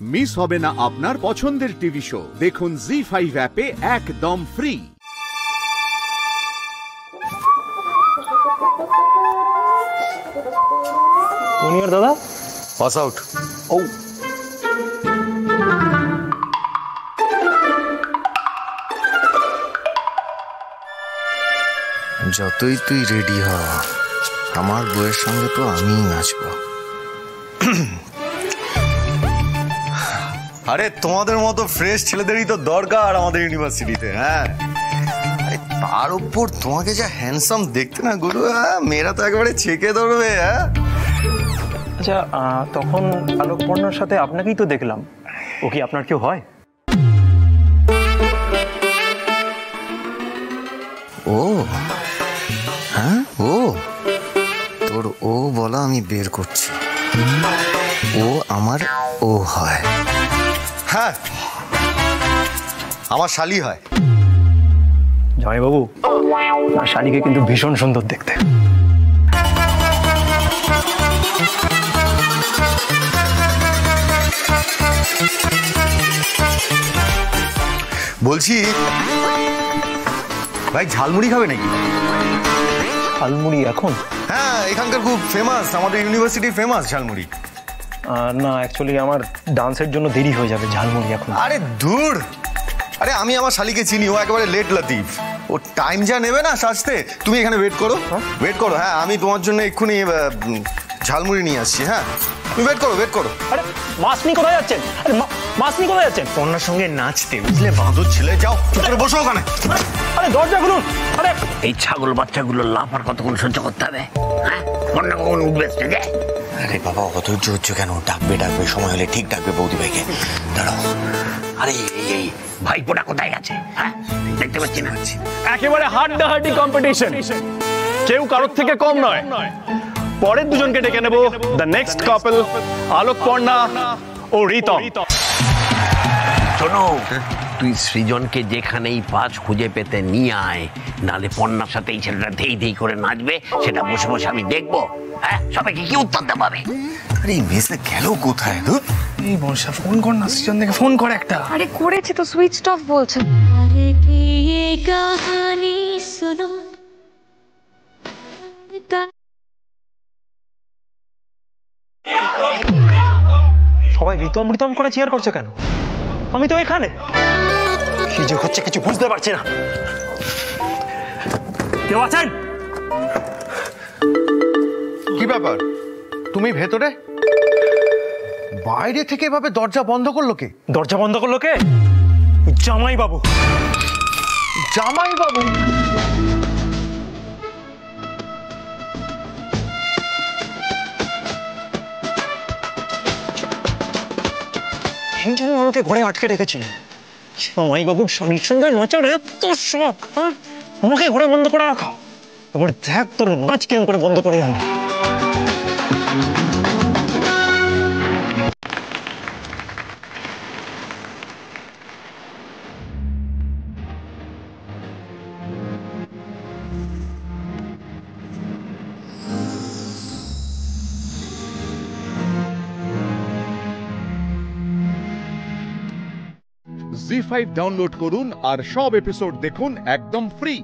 Miss হবে না আপনার পছন্দের টিভি শো। দেখুন জি5 অ্যাপে একদম ফ্রি। জুনিয়র দাদা পাস আউট। ও যতই তুই রেডি হ, আমার বউয়ের সঙ্গে তো আমিই নাচবো। আরে তোমাদের মতো ফ্রেশ ছেলেদেরই তো দরকার আমাদের ইউনিভার্সিটিতে। হ্যাঁ, তার উপর তোমাকে যা হ্যান্ডসাম দেখতে না গুরু, মেয়েরা তো একেবারে ছেকে ধরবে। হ্যাঁ আচ্ছা, তখন আলোকপর্ণার সাথে আপনাকেই তো দেখলাম, ও কি আপনার কেউ হয়? ও হ্যাঁ, ও তোর ও বলা আমি বের করছি। ও আমার ও হয়। হ্যাঁ, আমার শালি হয়। জামাইবাবু, আর শাড়িকে কিন্তু ভীষণ সুন্দর দেখতে। বলছি ভাই, ঝালমুড়ি খাবে নাকি? ঝালমুড়ি এখন? হ্যাঁ, এখানকার খুব ফেমাস, আমাদের ইউনিভার্সিটির ফেমাস ঝালমুড়ি। না, অ্যাকচুয়ালি আমার ডান্সের জন্য দেরি হয়ে যাবে, ঝালমুড়ি এখন। আরে দূর, আরে আমি আমার শালিকে চিনি, ও একেবারে লেট লতিফ। ও টাইম যা নেবে না সাজতে, তুমি এখানে ওয়েট করো, ওয়েট করো। হ্যাঁ, আমি তোমার জন্য এক্ষুনি ঝালমুড়ি নিয়ে আসছি। হ্যাঁ, তুমি ওয়েট করো, ওয়েট করো। আরে মাসনি কোথায় যাচ্ছেন? আরে মাসনি কোথায় যাচ্ছেন? কন্যার সঙ্গে নাচতে, বুঝলে? বাঁদর ছেলে, যাও চুপ করে বসো ওখানে। আরে দরজা খুলুন। আরে এই ছাগল বাচ্চাগুলো লাফার কতক্ষণ সহ্য করতে হবে? হ্যাঁ, কন্যা কখন উঠবে স্টেজে? আরে বাবা, অত ধৈর্য হচ্ছে কেন? ডাকবে ডাকবে, সময় হলে ঠিক ডাকবে বৌদি ভাইকে। দাঁড়াও। আরে এই ভাইপোটা কোথায় গেছে? হ্যাঁ, দেখতে পাচ্ছি না। একেবারে হাড্ডাহাড্ডি কম্পিটিশন, কেউ কারোর থেকে কম নয়। পরের দুজনকে ডেকে নেব, দ্য নেক্সট কাপল, আলোকপর্ণা ও রিতম। শোনো, তুই সৃজনকে যেখানেই পাঁচ খুঁজে পেতে নিয়ে আয়, নালে পর্ণার সাথে এই ছেলেটা ধেই ধেই করে নাচবে, সেটা বসে বসে আমি দেখবো। হ্যাঁ, সবাইকে কি উত্তর দেবে? আরে এই মেসে গেল কোথায়? এই বর্ষা ফোন কর না, সৃজন থেকে ফোন করে একটা। আরে করেছে তো, সুইচ অফ বলছে। সবাই রিতম রিতম করে চেয়ার করছে কেন? আমি তো এখানে। কি যে হচ্ছে কিছু বুঝতে পারছি না। কেউ আছেন? কি ব্যাপার, তুমি ভেতরে? বাইরে থেকে এভাবে দরজা বন্ধ করলো কে? দরজা বন্ধ করলো কে? জামাই বাবু। জামাই বাবু? আমাকে ঘরে আটকে রেখেছিল। জামাই বাবুর স্বামীর সঙ্গে নাচার এত শখ, আমাকে ঘরে বন্ধ করে রাখা। এবার দেখ তোর নাচ কেন করে বন্ধ করে আমি। জি5 ডাউনলোড করুন আর সব এপিসোড দেখুন একদম ফ্রি।